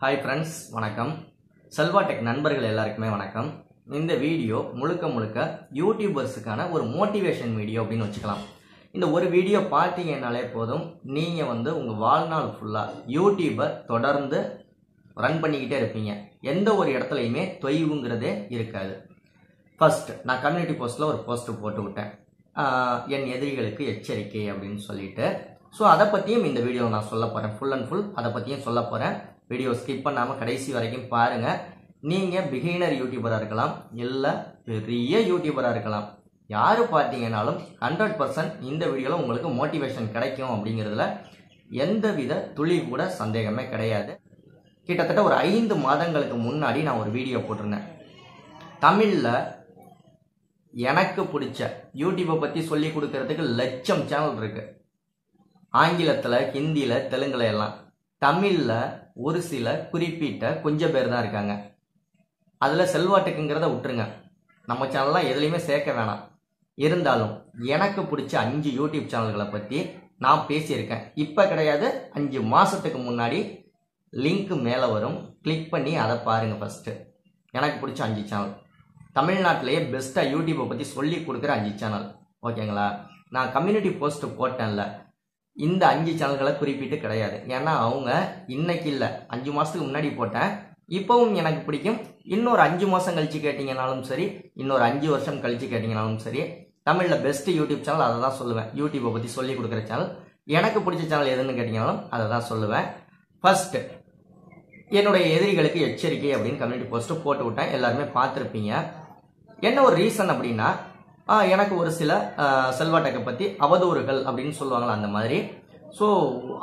Hi friends, வணக்கம். Selva tech நண்பர்கள் எல்லாருக்குமே வணக்கம். இந்த வீடியோ முழுக்க யூடியூபர்ஸுக்கான ஒரு மோட்டிவேஷன் வீடியோ அப்படின்னு வச்சுக்கலாம். இந்த ஒரு வீடியோ பார்த்தீங்கன்னாலே போதும், நீங்க உங்க வாழ்நாள் ஃபுல்லா யூடியூபை தொடர்ந்து ரன் பண்ணிக்கிட்டே இருப்பீங்க. எந்த ஒரு இடத்துலையுமே தொய்வுங்கிறதே இருக்காது. ஃபர்ஸ்ட் நான் கம்யூனிட்டி போஸ்ட்ல ஒரு போஸ்ட் போட்டு விட்டேன். என் எதிரிகளுக்கு எச்சரிக்கை அப்படின்னு சொல்லிட்டு. ஸோ அதை பற்றியும் இந்த வீடியோ நான் சொல்ல போகிறேன். ஃபுல் அண்ட் ஃபுல் அதை பற்றியும் சொல்ல போகிறேன். வீடியோ ஸ்கிப் பண்ணாமல் கடைசி வரைக்கும் பாருங்கள். நீங்கள் பிகினர் யூடியூபராக இருக்கலாம், இல்லை பெரிய யூடியூபராக இருக்கலாம். யார் பார்த்தீங்கன்னாலும் 100% இந்த வீடியோவில் உங்களுக்கு மோட்டிவேஷன் கிடைக்கும் அப்படிங்கிறதுல எந்தவித துளி கூட சந்தேகமே கிடையாது. கிட்டத்தட்ட ஒரு 5 மாதங்களுக்கு முன்னாடி நான் ஒரு வீடியோ போட்டிருந்தேன். தமிழில் எனக்கு பிடிச்ச யூடியூப்பை பற்றி சொல்லி கொடுக்கறதுக்கு லட்சம் சேனல் இருக்கு. ஆங்கிலத்தில், ஹிந்தியில், தெலுங்குல எல்லாம். தமிழில் ஒரு சில குறிப்பிட்ட கொஞ்சம் பேர் தான் இருக்காங்க. அதில் செல்வா டெக்குங்கிறத விட்டுருங்க, நம்ம சேனல்லாம் எதுலையுமே சேர்க்க வேணாம். இருந்தாலும் எனக்கு பிடிச்ச 5 யூடியூப் சேனல்களை பற்றி நான் பேசியிருக்கேன். இப்போ கிடையாது, 5 மாதத்துக்கு முன்னாடி. லிங்க் மேலே வரும், கிளிக் பண்ணி அதை பாருங்கள். ஃபஸ்ட்டு எனக்கு பிடிச்ச 5 சேனல், தமிழ்நாட்டிலேயே பெஸ்ட்டாக யூடியூப்பை பற்றி சொல்லி கொடுக்குற 5 சேனல். ஓகேங்களா? நான் கம்யூனிட்டி போஸ்ட் போட்டேன்ல, இந்த 5 சேனல்களை குறிப்பிட்டு கிடையாது. ஏன்னா அவங்க இன்னைக்கு இல்லை, 5 மாதத்துக்கு முன்னாடி போட்டேன். இப்போவும் எனக்கு பிடிக்கும். இன்னொரு 5 மாதம் கழிச்சு கேட்டிங்கனாலும் சரி, இன்னொரு 5 வருஷம் கழிச்சு கேட்டிங்கனாலும் சரி, தமிழில் பெஸ்ட் யூடியூப் சேனல் அதை தான் சொல்லுவேன். யூடியூப்பை பற்றி சொல்லி கொடுக்குற சேனல் எனக்கு பிடிச்ச சேனல் எதுன்னு கேட்டிங்கனாலும் அதை தான் சொல்லுவேன். ஃபர்ஸ்ட் என்னுடைய எதிரிகளுக்கு எச்சரிக்கை அப்படின்னு கம்யூனிட்டி போஸ்ட்டு போட்டு விட்டேன். எல்லாருமே பார்த்துருப்பீங்க. என்ன ஒரு ரீசன் அப்படின்னா, எனக்கு ஒரு சில செல்வா டெக்கை பற்றி அவதூறுகள் அப்படின்னு சொல்லுவாங்களா, அந்த மாதிரி. ஸோ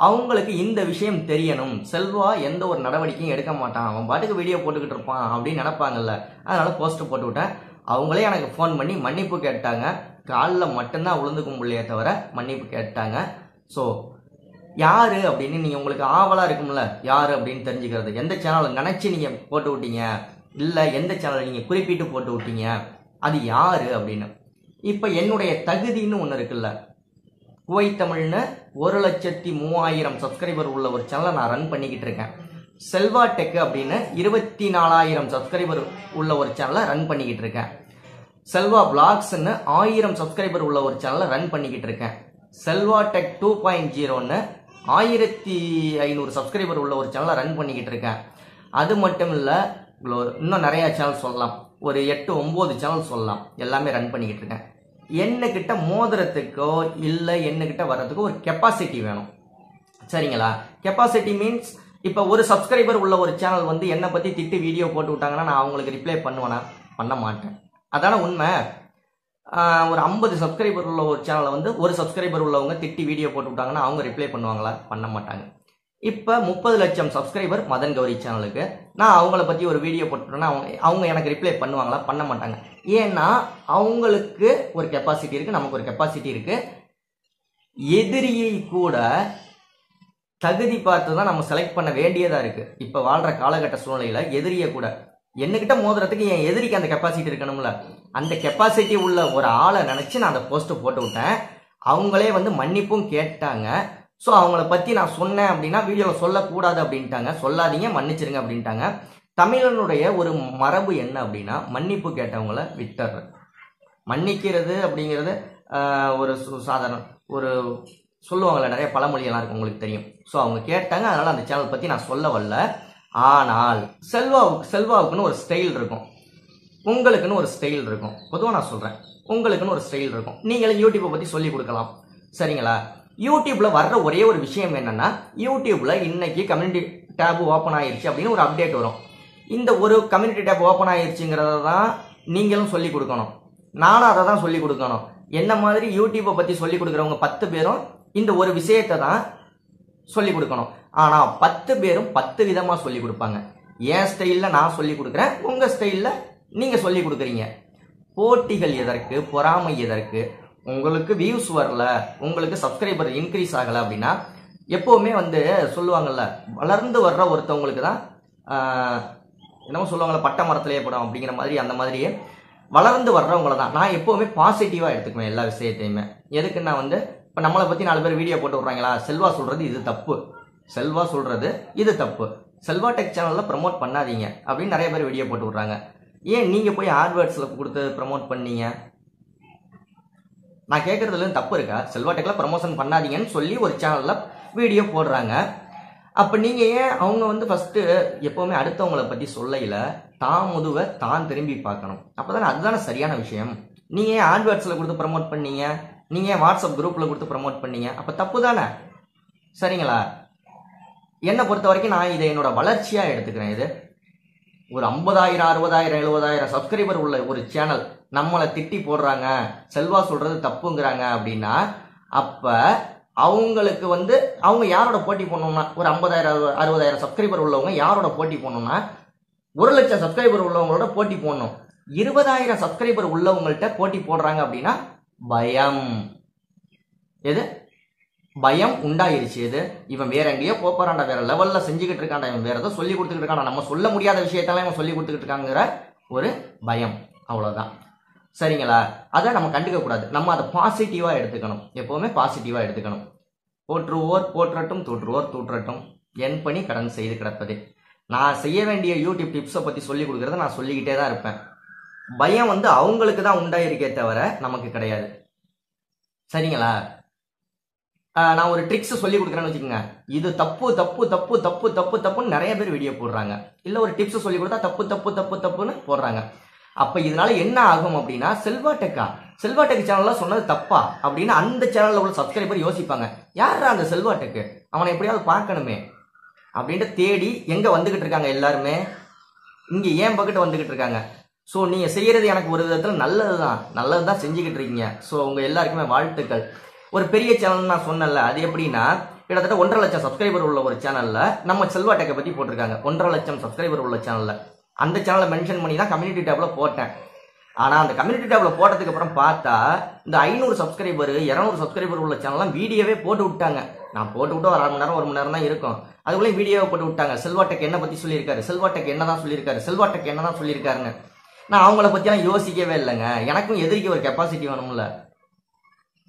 அவங்களுக்கு இந்த விஷயம் தெரியணும், செல்வா எந்த ஒரு நடவடிக்கையும் எடுக்க மாட்டான், அவன் பாட்டுக்கு வீடியோ போட்டுக்கிட்டு இருப்பான் அப்படின்னு நினைப்பாங்கல்ல. அதனால போஸ்ட் போட்டு விட்டேன். அவங்களே எனக்கு ஃபோன் பண்ணி மன்னிப்பு கேட்டாங்க. காலில் மட்டும்தான் விழுந்து கும்பிள்ளையே தவிர மன்னிப்பு கேட்டாங்க. ஸோ யாரு அப்படின்னு நீங்கள் உங்களுக்கு ஆவலாக இருக்கும்ல, யாரு அப்படின்னு தெரிஞ்சுக்கிறது. எந்த சேனலை நினச்சி நீங்கள் போட்டு விட்டீங்க, இல்லை எந்த சேனலை நீங்கள் குறிப்பிட்டு போட்டு விட்டீங்க, அது யாரு அப்படின்னு. இப்போ என்னுடைய தகுதின்னு ஒன்று இருக்குல்ல, குவைத் தமிழ்னு 1,03,000 சப்ஸ்கிரைபர் உள்ள ஒரு சேனலை நான் ரன் பண்ணிக்கிட்டு இருக்கேன். செல்வா டெக் அப்படின்னு 24,000 சப்ஸ்கிரைபர் உள்ள ஒரு சேனலை ரன் பண்ணிக்கிட்டு இருக்கேன். செல்வா பிளாக்ஸ்ன்னு 1000 சப்ஸ்கிரைபர் உள்ள ஒரு சேனலை ரன் பண்ணிக்கிட்டு இருக்கேன். செல்வா டெக் 2.0ன்னு 1500 சப்ஸ்கிரைபர் உள்ள ஒரு சேனலை ரன் பண்ணிக்கிட்டு இருக்கேன். அது மட்டும் இல்லை, இன்னும் நிறைய சேனல் சொல்லலாம், ஒரு 8-9 சேனல் சொல்லலாம். எல்லாமே ரன் பண்ணிக்கிட்டு இருக்கேன். என்னகிட்ட மோதிரத்துக்கோ இல்லை என்னகிட்ட வர்றதுக்கோ ஒரு கெப்பாசிட்டி வேணும். சரிங்களா? கெப்பாசிட்டி மீன்ஸ், இப்போ ஒரு சப்ஸ்கிரைபர் உள்ள ஒரு சேனல் என்னை பற்றி திட்டு வீடியோ போட்டு விட்டாங்கன்னா நான் அவங்களுக்கு ரிப்ளை பண்ணுவேனா? பண்ண மாட்டேன். அதான உண்மை. ஒரு 50 சப்ஸ்கிரைபர் உள்ள ஒரு சேனலை ஒரு சப்ஸ்கிரைபர் உள்ளவங்க திட்டி வீடியோ போட்டு விட்டாங்கன்னா அவங்க ரிப்ளை பண்ணுவாங்களா? பண்ண மாட்டாங்க. இப்போ 30 லட்சம் சப்ஸ்கிரைபர் மதன் கௌரி சேனலுக்கு நான் அவங்கள பற்றி ஒரு வீடியோ போட்டுட்டேன்னா அவங்க எனக்கு ரிப்ளை பண்ணுவாங்களா? பண்ண மாட்டாங்க. ஏன்னா அவங்களுக்கு ஒரு கெப்பாசிட்டி இருக்குது, நமக்கு ஒரு கெப்பாசிட்டி இருக்குது. எதிரியை கூட தகுதி பார்த்து தான் நம்ம செலக்ட் பண்ண வேண்டியதாக இருக்குது. இப்போ வாழ்கிற காலகட்ட சூழ்நிலையில் எதிரியை கூட என்னகிட்ட மோதுறதுக்கு என் எதிரிக்கு அந்த கெப்பாசிட்டி இருக்கணும்ல. அந்த கெப்பாசிட்டி உள்ள ஒரு ஆளை நினச்சி நான் அந்த போஸ்ட்டை போட்டு விட்டேன். அவங்களே மன்னிப்பும் கேட்டாங்க. ஸோ அவங்கள பற்றி நான் சொன்னேன் அப்படின்னா வீடியோவில் சொல்லக்கூடாது அப்படின்ட்டாங்க. சொல்லாதீங்க, மன்னிச்சிருங்க அப்படின்ட்டாங்க. தமிழனுடைய ஒரு மரபு என்ன அப்படின்னா, மன்னிப்பு கேட்டவங்கள விட்டுறது. மன்னிக்கிறது அப்படிங்கிறது ஒரு சாதாரண ஒரு சொல்லுவாங்கள்ல, நிறைய பழமொழியெல்லாம் இருக்கும், உங்களுக்கு தெரியும். ஸோ அவங்க கேட்டாங்க, அதனால் அந்த சேனல் பற்றி நான் சொல்ல வரல. ஆனால் செல்வாவுக்குன்னு ஒரு ஸ்டைல் இருக்கும், உங்களுக்குன்னு ஒரு ஸ்டைல் இருக்கும். பொதுவாக நான் சொல்கிறேன், உங்களுக்குன்னு ஒரு ஸ்டைல் இருக்கும். நீங்களே யூடியூப்பை பற்றி சொல்லி கொடுக்கலாம். சரிங்களா? யூடியூப்ல வர்ற ஒரே ஒரு விஷயம் என்னன்னா, யூடியூப்ல இன்னைக்கு கம்யூனிட்டி டேப் ஓப்பன் ஆயிருச்சு அப்படின்னு ஒரு அப்டேட் வரும். இந்த ஒரு கம்யூனிட்டி டேப் ஓப்பன் ஆயிருச்சுங்கிறத தான் நீங்களும் சொல்லி கொடுக்கணும், நானும் அதை தான் சொல்லி கொடுக்கணும். என்ன மாதிரி யூடியூப்பை பற்றி சொல்லி கொடுக்குறவங்க 10 பேரும் இந்த ஒரு விஷயத்தை தான் சொல்லி கொடுக்கணும். ஆனால் 10 பேரும் 10 விதமாக சொல்லி கொடுப்பாங்க. என் ஸ்டைலில் நான் சொல்லி கொடுக்குறேன், உங்கள் ஸ்டைலில் நீங்கள் சொல்லி கொடுக்குறீங்க. போட்டிகள் எதற்கு? பொறாமை எதற்கு? உங்களுக்கு வியூஸ் வரல, உங்களுக்கு சப்ஸ்கிரைபர் இன்க்ரீஸ் ஆகலை அப்படின்னா எப்போவுமே சொல்லுவாங்கல்ல, வளர்ந்து வர்ற ஒருத்தவங்களுக்கு தான் என்னமோ சொல்லுவாங்கள்ல, பட்ட மரத்திலே படம் அப்படிங்கிற மாதிரி. அந்த மாதிரியே வளர்ந்து வர்றவங்கள தான் நான் எப்போவுமே பாசிட்டிவாக எடுத்துக்குவேன் எல்லா விஷயத்தையுமே. எதுக்குன்னா இப்போ நம்மளை பற்றி 4 பேர் வீடியோ போட்டு விட்றாங்களா, செல்வா சொல்கிறது இது தப்பு, செல்வா சொல்கிறது இது தப்பு, செல்வா டெக் சேனலில் ப்ரமோட் பண்ணாதீங்க அப்படின்னு நிறைய பேர் வீடியோ போட்டு விட்றாங்க. ஏன் நீங்கள் போய் ஆட்வேர்ட்ஸில் கொடுத்து ப்ரமோட் பண்ணீங்க? நான் கேட்குறதுல தப்பு இருக்கா? செல்வா டெக்கில் ப்ரமோஷன் பண்ணாதீங்கன்னு சொல்லி ஒரு சேனலில் வீடியோ போடுறாங்க. அப்போ நீங்கள் ஏன் அவங்க வந்து ஃபஸ்ட்டு எப்போவுமே அடுத்தவங்களை பற்றி சொல்லையில் தான் முதுவை தான் திரும்பி பார்க்கணும். அப்போ தானே அதுதானே சரியான விஷயம். நீங்கள் ஏன் ஆட்வேர்ட்ஸில் கொடுத்து ப்ரமோட் பண்ணீங்க? நீங்கள் ஏன் வாட்ஸ்அப் குரூப்பில் கொடுத்து ப்ரமோட் பண்ணீங்க? அப்போ தப்பு தானே, சரிங்களா? என்னை பொறுத்த வரைக்கும் நான் இதை என்னோட வளர்ச்சியாக எடுத்துக்கிறேன். இது ஒரு 50,000 60,000 70,000 சப்ஸ்கிரைபர் உள்ள ஒரு சேனல் நம்மளை திட்டி போடுறாங்க, செல்வா சொல்றது தப்புங்கிறாங்க அப்படின்னா, அப்போ அவங்களுக்கு வந்து அவங்க யாரோட போட்டி போடணும்னா, ஒரு 50,000 60,000 சப்ஸ்கிரைபர் உள்ளவங்க யாரோட போட்டி போடணும்னா 1,00,000 சப்ஸ்கிரைபர் உள்ளவங்களோட போட்டி போடணும். 20,000 சப்ஸ்கிரைபர் உள்ளவங்கள்ட்ட போட்டி போடுறாங்க அப்படின்னா பயம். எது பயம் உண்டாயிருச்சு. எது இவன் வேற எங்கேயோ போறான்டா, வேற லெவல்ல செஞ்சுக்கிட்டு இருக்கான்டா, இவன் வேற ஏதோ சொல்லி கொடுத்துக்கிட்டு இருக்கான், நம்ம சொல்ல முடியாத விஷயத்தெல்லாம் இவன் சொல்லி கொடுத்துக்கிட்டு இருக்காங்கிற ஒரு பயம். அவ்வளவுதான், சரிங்களா? அதை நம்ம கண்டுக்க கூடாது. நம்ம அதை பாசிட்டிவா எடுத்துக்கணும். எப்பவுமே பாசிட்டிவா எடுத்துக்கணும். போற்றுவோர் போற்றட்டும், தூற்றுவோர் தூற்றட்டும், என் பணி கடன் செய்து கிடப்பதே. நான் செய்ய வேண்டிய யூடியூப் டிப்ஸை பத்தி சொல்லி கொடுக்கறத நான் சொல்லிக்கிட்டே தான் இருப்பேன். பயம் வந்து அவங்களுக்கு தான் உண்டாயிருக்கே தவிர நமக்கு கிடையாது, சரிங்களா? நான் ஒரு ட்ரிக்ஸ் சொல்லி கொடுக்குறேன்னு வச்சுக்கோங்க. இது தப்பு தப்பு தப்பு தப்பு தப்பு தப்புன்னு நிறைய பேர் வீடியோ போடுறாங்க. இல்லை ஒரு டிப்ஸ் சொல்லி கொடுத்தா தப்பு தப்பு தப்பு தப்புன்னு போடுறாங்க. அப்ப இதனால என்ன ஆகும் அப்படின்னா, செல்வா டெக் சேனல்ல சொன்னது தப்பா அப்படின்னு அந்த சேனல்ல உள்ள சப்ஸ்கிரைபர் யோசிப்பாங்க. யாரா அந்த செல்வா டெக், அவனை எப்படியாவது பார்க்கணுமே அப்படின்ட்டு தேடி எங்க வந்துகிட்டு இருக்காங்க எல்லாருமே, இங்க ஏன் பக்கத்து வந்துகிட்டு இருக்காங்க. ஸோ நீங்க செய்யறது எனக்கு ஒரு விதத்துல நல்லதுதான் செஞ்சுக்கிட்டு இருக்கீங்க. ஸோ உங்க எல்லாருக்குமே வாழ்த்துக்கள். ஒரு பெரிய சேனல் நான் சொன்னல, அது எப்படின்னா கிட்டத்தட்ட 1,50,000 சப்ஸ்கிரைபர் உள்ள ஒரு சேனல்ல நம்ம செல்வா டெக்கை பத்தி போட்டிருக்காங்க. 1,50,000 சப்ஸ்கிரைபர் உள்ள சேனல்ல அந்த சேனலை மென்ஷன் பண்ணி தான் கம்யூனிட்டி டேப்ல போட்டேன். ஆனா அந்த கம்யூனிட்டி டேப்ல போட்டதுக்கு அப்புறம் பார்த்தா இந்த 500 சப்ஸ்கிரைபர் 200 சப்ஸ்கிரைபர் உள்ள சேனல்லாம் வீடியோவே போட்டு விட்டாங்க. நான் போட்டு விட்டு ஒரு 1/2 மணி நேரம் 1 மணி நேரம் தான் இருக்கும், அதுக்குள்ளே வீடியோவை போட்டு விட்டாங்க. செல்வா டெக் என்ன பத்தி சொல்லியிருக்காரு, செல்வா டெக் என்னதான் சொல்லியிருக்காரு, செல்வா டெக் என்னதான் சொல்லியிருக்காருன்னு. நான் அவங்கள பத்தியெல்லாம் யோசிக்கவே இல்லைங்க. எனக்கும் எதிர்க்க ஒரு கெப்பாசிட்டி வேணும்ல.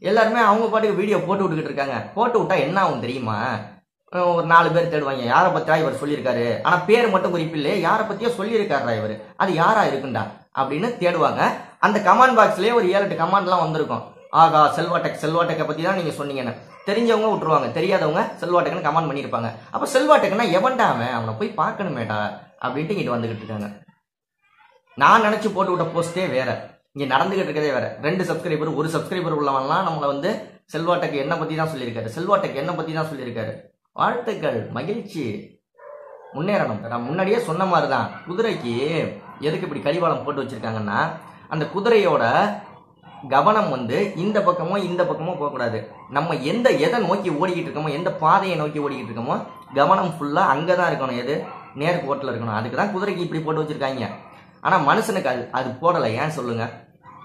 எல்லாருமே அவங்க பாட்டுக்கு வீடியோ போட்டு விட்டுக்கிட்டு இருக்காங்க. போட்டு விட்டா என்ன ஆகும் தெரியுமா? ஒரு 4 பேர் தேடுவாங்க, யாரை பத்தியா இவர் சொல்லியிருக்காரு, ஆனா பேர் மட்டும் குறிப்பில்லையே, யாரை பத்தியா சொல்லியிருக்காரா இவர், அது யாரா இருக்குண்டா அப்படின்னு தேடுவாங்க. அந்த கமெண்ட் பாக்ஸ்லயே ஒரு 7-8 கமெண்ட்லாம் வந்திருக்கும். ஆகா செல்வா டெக்கை பத்தி தான் நீங்க சொன்னீங்கன்னு. தெரிஞ்சவங்க விட்டுருவாங்க, தெரியாதவங்க செல்வா டெக்னு கமெண்ட் பண்ணியிருப்பாங்க. அப்ப செல்வா டெக்னா எவன்டா அவனை போய் பார்க்கணுமேடா அப்படின்ட்டு இங்கிட்டு வந்துகிட்டு இருக்காங்க. நான் நினைச்சு போட்டு விட்ட போஸ்டே வேற, இங்க நடந்துகிட்டு இருக்கதே வேற. 2 சப்ஸ்கிரைபர் 1 சப்ஸ்கிரைபர் உள்ளவன்லாம் நம்மளை வந்து செல்வா டெக் என்ன பத்தி தான் சொல்லியிருக்காரு, செல்வா டெக் என்ன பத்தி தான் சொல்லியிருக்காரு. வாழ்த்துக்கள், மகிழ்ச்சி, முன்னேறணும். நான் முன்னாடியே சொன்ன மாதிரிதான், குதிரைக்கு எதுக்கு இப்படி கடிவாளம் போட்டு வச்சிருக்காங்கன்னா, அந்த குதிரையோட கவனம் வந்து இந்த பக்கமோ போகக்கூடாது. நம்ம எதை நோக்கி ஓடிக்கிட்டு இருக்கோமோ, எந்த பாதையை நோக்கி ஓடிக்கிட்டு இருக்கோமோ, கவனம் ஃபுல்லா அங்கதான் இருக்கணும். எது நேர் கோட்டில் இருக்கணும். அதுக்குதான் குதிரைக்கு இப்படி போட்டு வச்சிருக்காங்க. ஆனா மனுஷனுக்கு அது போடல. ஏன் சொல்லுங்க?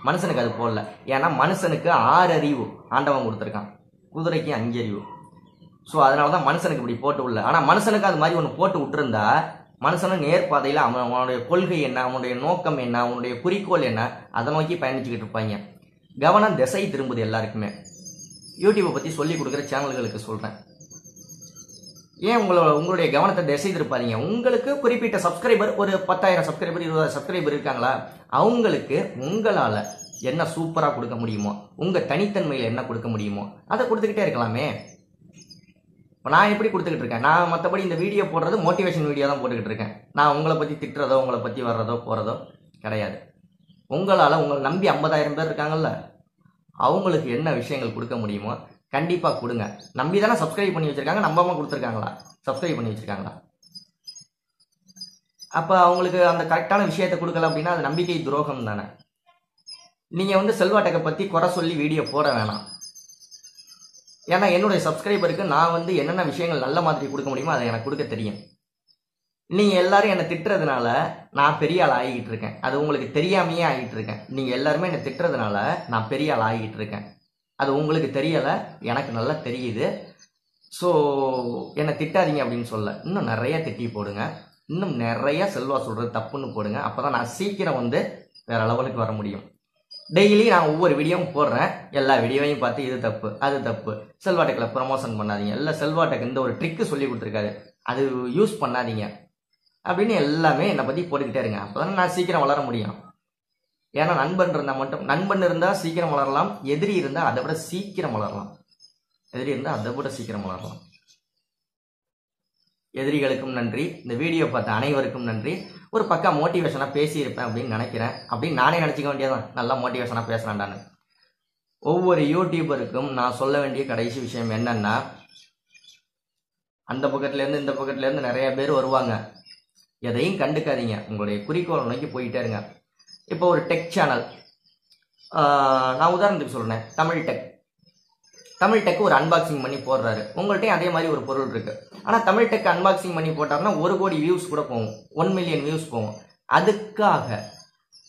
மனுஷனுக்கு அது போடல. ஏன்னா மனுஷனுக்கு 6 அறிவு ஆண்டவன் கொடுத்துருக்கான், குதிரைக்கு 5 அறிவு. ஸோ அதனாலதான் மனுஷனுக்கு இப்படி போட்டு விடல. ஆனா மனுஷனுக்கு அது மாதிரி ஒன்று போட்டு விட்டுருந்தா, மனுஷனும் நேர்பாதையில் அவனுடைய கொள்கை என்ன, அவனுடைய நோக்கம் என்ன, அவனுடைய குறிக்கோள் என்ன, அதை நோக்கி பயணிச்சுக்கிட்டு இருப்பாங்க. கவனம் திசை திரும்புது எல்லாருக்குமே. யூடியூப்பை பத்தி சொல்லி கொடுக்குற சேனல்களுக்கு சொல்றேன், ஏன் உங்களுடைய கவனத்தை திசை திருப்பாதீங்க. உங்களுக்கு குறிப்பிட்ட சப்ஸ்கிரைபர் ஒரு 10,000 சப்ஸ்கிரைபர் 20,000 சப்ஸ்கிரைபர் இருக்காங்களா, அவங்களுக்கு உங்களால என்ன சூப்பரா கொடுக்க முடியுமோ, உங்க தனித்தன்மையில என்ன கொடுக்க முடியுமோ அதை கொடுத்துக்கிட்டே இருக்கலாமே. நான் எப்படி கொடுத்துக்கிட்டு இருக்கேன்? நான் மற்றபடி இந்த வீடியோ போடுறது மோட்டிவேஷன் வீடியோ தான் போட்டுக்கிட்டு இருக்கேன். நான் உங்களை பத்தி திட்டுறதோ உங்களை பத்தி வர்றதோ போறதோ கிடையாது. உங்களால உங்களை நம்பி 50,000 பேர் இருக்காங்கல்ல, அவங்களுக்கு என்ன விஷயங்கள் கொடுக்க முடியுமோ கண்டிப்பா கொடுங்க. நம்பி தானே சப்ஸ்கிரைப் பண்ணி வச்சிருக்காங்க, நம்பாம கொடுத்துருக்காங்களா? சப்ஸ்கிரைப் பண்ணி வச்சிருக்காங்களா? அப்ப அவங்களுக்கு அந்த கரெக்டான விஷயத்தை கொடுக்கல அப்படின்னா அது நம்பிக்கை துரோகம் தானே. நீங்க வந்து செல்வா டெக்கை பத்தி குறை சொல்லி வீடியோ போட வேணாம். ஏன்னா என்னுடைய சப்ஸ்கிரைபருக்கு நான் வந்து என்னென்ன விஷயங்கள் நல்ல மாதிரி கொடுக்க முடியுமோ அதை எனக்கு கொடுக்க தெரியும். நீங்க எல்லாரும் என்னை திட்டுறதுனால நான் பெரிய ஆள் ஆகிட்டு இருக்கேன், அது உங்களுக்கு தெரியாமையே ஆகிட்டு இருக்கேன். நீங்க எல்லாருமே என்னை திட்டுறதுனால நான் பெரிய ஆள் ஆகிட்டு இருக்கேன், அது உங்களுக்கு தெரியல, எனக்கு நல்லா தெரியுது. ஸோ என்னை திட்டாதீங்க அப்படின்னு சொல்ல, இன்னும் நிறைய திட்டி போடுங்க, இன்னும் நிறைய செல்வா சொல்றது தப்புன்னு போடுங்க. அப்பதான் நான் சீக்கிரம் வந்து வேற லெவலுக்கு வர முடியும். டெய்லி நான் ஒவ்வொரு வீடியோவும் போடுறேன், எல்லா வீடியோவையும் பார்த்து இது தப்பு அது தப்பு, செல்வா டெக்ல ப்ரமோஷன் பண்ணாதீங்க. இல்லை செல்வா டெக் இந்த ஒரு ட்ரிக்கு சொல்லி கொடுத்துருக்காரு, அது யூஸ் பண்ணாதீங்க அப்படின்னு எல்லாமே என்னை பற்றி போட்டுக்கிட்டே இருங்க. அப்போ தானே நான் சீக்கிரம் வளர முடியும். ஏன்னா நண்பன் இருந்தால் சீக்கிரம் வளரலாம், எதிரி இருந்தால் அதை விட சீக்கிரம் வளரலாம். எதிரிகளுக்கும் நன்றி, இந்த வீடியோ பார்த்த அனைவருக்கும் நன்றி. ஒரு பக்கா மோட்டிவேஷனாக பேசியிருப்பேன் அப்படின்னு நினைக்கிறேன். அப்படின்னு நானே நினச்சிக்க வேண்டியதான், நல்லா மோட்டிவேஷனாக பேசுகிறேன்டான்னு. ஒவ்வொரு யூடியூபருக்கும் நான் சொல்ல வேண்டிய கடைசி விஷயம் என்னன்னா, அந்த பக்கத்துலேருந்து இந்த பக்கத்துலேருந்து நிறைய பேர் வருவாங்க. எதையும் கண்டுக்காதீங்க, உங்களுடைய குறிக்கோளை நோக்கி போயிட்டே இருங்க. இப்போ ஒரு டெக் சேனல், நான் உதாரணத்துக்கு சொல்கிறேன், தமிழ் டெக் ஒரு அன்பாக்சிங் பண்ணி போடுறாரு. உங்கள்கிட்டையும் அதே மாதிரி ஒரு பொருள் இருக்கு. ஆனால் தமிழ் டெக் அன்பாக்சிங் பண்ணி போட்டாருன்னா 1 கோடி வியூஸ் கூட போகும், 1 மில்லியன் வியூஸ் போகும். அதுக்காக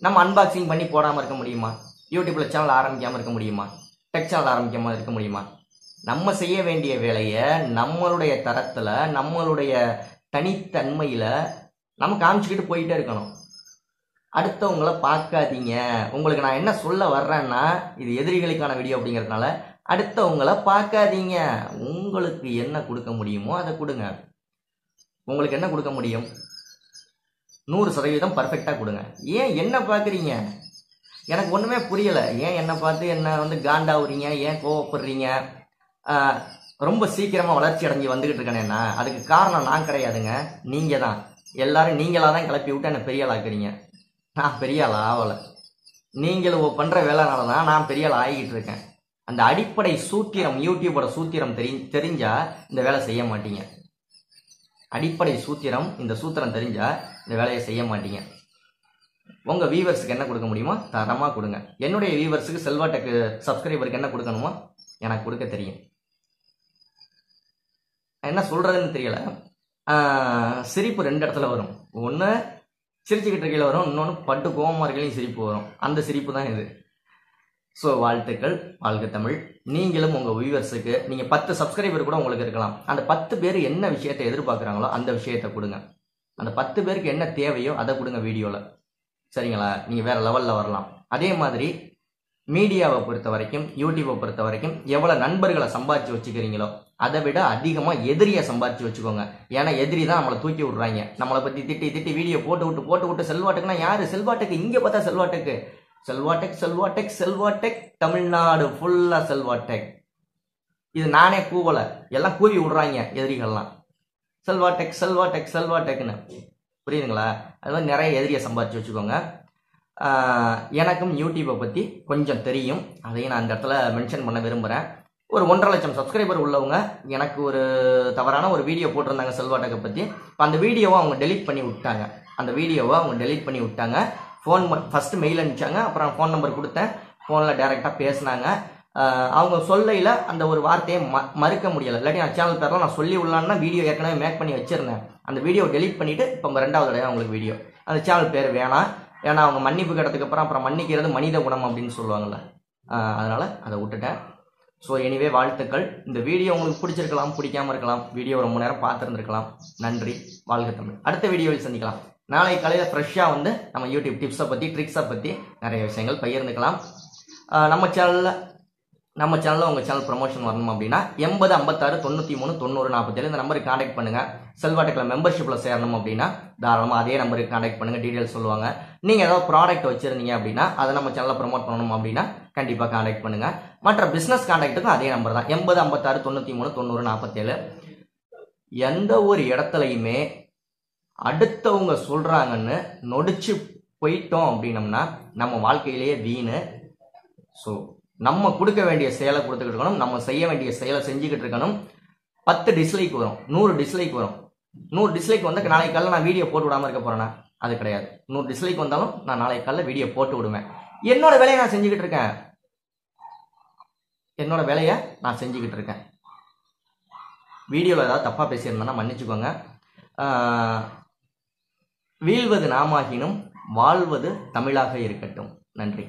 நம்ம அன்பாக்சிங் பண்ணி போடாமல் இருக்க முடியுமா? யூடியூப்ல சேனல் ஆரம்பிக்காமல் இருக்க முடியுமா? டெக் சேனல் ஆரம்பிக்காமல் இருக்க முடியுமா? நம்ம செய்ய வேண்டிய வேலையை நம்மளுடைய தரத்தில், நம்மளுடைய தனித்தன்மையில் நம்ம காமிச்சிக்கிட்டு போயிட்டே இருக்கணும். அடுத்தவங்களை பார்க்காதீங்க. உங்களுக்கு நான் என்ன சொல்ல வர்றேன்னா, இது எதிரிகளுக்கான வீடியோ அப்படிங்கிறதுனால அடுத்தவங்களை பார்க்காதீங்க. உங்களுக்கு என்ன கொடுக்க முடியுமோ அதை கொடுங்க. உங்களுக்கு என்ன கொடுக்க முடியும்? 100% பர்ஃபெக்டாக கொடுங்க. ஏன் என்ன பார்க்குறீங்க? எனக்கு ஒன்றுமே புரியலை. ஏன் என்னை பார்த்து என்ன காண்டாவுறீங்க? ஏன் கோவப்படுறீங்க? ரொம்ப சீக்கிரமாக வளர்ச்சி அடைஞ்சு வந்துக்கிட்டு இருக்கேன்னா அதுக்கு காரணம் நான் கிடையாதுங்க, நீங்கள் தான். எல்லாரும் நீங்களாக தான் கிளப்பி விட்டு என்னை பெரிய ஆள் ஆக்குறீங்க. நான் பெரிய ஆள் ஆகலை, நீங்கள் பண்ணுற வேலைனால தான் நான் பெரிய ஆள் ஆகிக்கிட்டு இருக்கேன். அந்த அடிப்படை சூத்திரம், யூடியூபோட சூத்திரம் தெரிஞ்சா இந்த வேலை செய்ய மாட்டீங்க. அடிப்படை சூத்திரம், இந்த சூத்திரம் தெரிஞ்சா இந்த வேலையை செய்ய மாட்டீங்க. உங்கள் வியூவர்ஸுக்கு என்ன கொடுக்க முடியுமோ தரமாக கொடுங்க. என்னுடைய வியூவர்ஸுக்கு செல்வா டெக் சப்ஸ்கிரைபருக்கு என்ன கொடுக்கணுமோ எனக்கு கொடுக்க தெரியும். என்ன சொல்கிறதுன்னு தெரியல. சிரிப்பு 2 இடத்துல வரும். ஒன்று சிரிச்சுக்கிட்டு இருக்கையில் வரும், இன்னொன்று பட்டு கோவமாக இருக்கையிலையும் சிரிப்பு வரும். அந்த சிரிப்பு தான் இது. ஸோ வாழ்த்துக்கள், வாழ்க தமிழ். நீங்களும் உங்கள் வியூவர்ஸுக்கு, நீங்கள் 10 சப்ஸ்கிரைபர் கூட உங்களுக்கு இருக்கலாம், அந்த 10 பேர் என்ன விஷயத்தை எதிர்பார்க்குறாங்களோ அந்த விஷயத்தை கொடுங்க. அந்த 10 பேருக்கு என்ன தேவையோ அதை கொடுங்க வீடியோவில். சரிங்களா? நீங்கள் வேறு லெவலில் வரலாம். அதே மாதிரி மீடியாவை பொறுத்த வரைக்கும், யூடியூப்பை பொறுத்த வரைக்கும் எவ்வளோ நண்பர்களை சம்பாதிச்சு வச்சுக்கிறீங்களோ அதை விட அதிகமாக எதிரியை சம்பாதிச்சு வச்சுக்கோங்க. ஏன்னா எதிரி தான் நம்மளை தூக்கி விட்றாங்க. நம்மளை பற்றி திட்டி வீடியோ போட்டு விட்டு செல்வாட்டுக்குன்னா யார்? செல்வாட்டுக்கு இங்கே பார்த்தா செல்வாடெக் தமிழ்நாடு ஃபுல்லாக செல்வாடெக். இது நானே கூவலை, எல்லாம் கூவி விடுறாங்க எதிரிகள்லாம். செல்வாடெக்னு புரியுதுங்களா? அது மாதிரி நிறைய எதிரியை சம்பாதிச்சு வச்சுக்கோங்க. எனக்கும் யூடியூப்பை பற்றி கொஞ்சம் தெரியும், அதையும் நான் அந்த இடத்துல மென்ஷன் பண்ண விரும்புகிறேன். ஒரு 1.5 லட்சம் சப்ஸ்கிரைபர் உள்ளவங்க எனக்கு ஒரு தவறான ஒரு வீடியோ போட்டிருந்தாங்க செல்வாடெக்கை பற்றி. அந்த வீடியோவை அவங்க டெலீட் பண்ணி விட்டாங்க. ஃபஸ்ட்டு மெயில் அனுப்பிச்சாங்க, அப்புறம் ஃபோன் நம்பர் கொடுத்தேன், ஃபோனில் டைரெக்டாக பேசினாங்க. அவங்க சொல்லையில் அந்த ஒரு வார்த்தையை மறுக்க முடியலை. இல்லாட்டி நான் சேனல் பேரில் நான் சொல்லி உள்ளான்னா வீடியோ ஏற்கனவே மேக் பண்ணி வச்சுருந்தேன். அந்த வீடியோ டெலீட் பண்ணிவிட்டு இப்போ 2வது தடவை அவங்களுக்கு வீடியோ, அந்த சேனல் பேர் வேணாம். ஏன்னா அவங்க மன்னிப்பு கேட்டதுக்கு அப்புறம் மன்னிக்கிறது மனித குணம் அப்படின்னு சொல்லுவாங்கள்ல, அதனால் அதை விட்டுட்டேன். ஸோ எனிவே வாழ்த்துக்கள். இந்த வீடியோ உங்களுக்கு பிடிச்சிருக்கலாம், பிடிக்காமல் இருக்கலாம். வீடியோ ரொம்ப நேரம் பார்த்துருந்துருக்கலாம். நன்றி, வாழ்க தமிழ். அடுத்த வீடியோவில் சந்திக்கலாம். நாளை காலையில் ஃப்ரெஷ்ஷாக நம்ம யூடியூப் டிப்ஸை பற்றி, ட்ரிக்ஸை பற்றி நிறைய விஷயங்கள் பகிர்ந்துக்கலாம். நம்ம சேனலில் உங்கள் சேனல் ப்ரமோஷன் வரணும் அப்படின்னா 80 56 93 90 47 இந்த நம்பருக்கு காண்டாக்ட் பண்ணுங்கள். செல்வாடெக்கில் மெம்பர்ஷிப்பில் சேரணும் அப்படின்னா தாராளமாக அதே நம்பருக்கு காண்டாக்ட் பண்ணுங்கள், டீட்டெயில்ஸ் சொல்லுவாங்க. நீங்கள் ஏதாவது ப்ராடக்ட் வச்சுருந்தீங்க அப்படின்னா அதை நம்ம சேனலில் ப்ரமோட் பண்ணணும் அப்படின்னா கண்டிப்பாக காண்டாக்ட் பண்ணுங்கள். மற்ற பிஸ்னஸ் காண்டாக்ட்டுக்கும் அதே நம்பர் தான், 80 56 93 90 47. எந்த ஒரு இடத்துலையுமே அடுத்தவங்க சொல்கிறாங்கன்னு நொடிச்சு போயிட்டோம் அப்படின்னம்னா நம்ம வாழ்க்கையிலேயே வீணு. ஸோ நம்ம கொடுக்க வேண்டிய செயலை கொடுத்துக்கிட்டு இருக்கணும், நம்ம செய்ய வேண்டிய செயலை செஞ்சுக்கிட்டு இருக்கணும். 10 டிஸ்லைக் வரும், 100 டிஸ்லைக் வரும். 100 டிஸ்லைக் வந்தால் நாளைக்கு காலையில் நான் வீடியோ போட்டு விடாமல் இருக்க போகிறேன்னா அது கிடையாது. 100 டிஸ்லைக் வந்தாலும் நான் நாளைக்கு காலையில் வீடியோ போட்டு விடுவேன். என்னோட வேலையை நான் செஞ்சுக்கிட்டு இருக்கேன். வீடியோவில் ஏதாவது தப்பாக பேசியிருந்தேன்னா மன்னிச்சுக்கோங்க. வீழ்வது நாமாகினும் வாழ்வது தமிழாக இருக்கட்டும். நன்றி.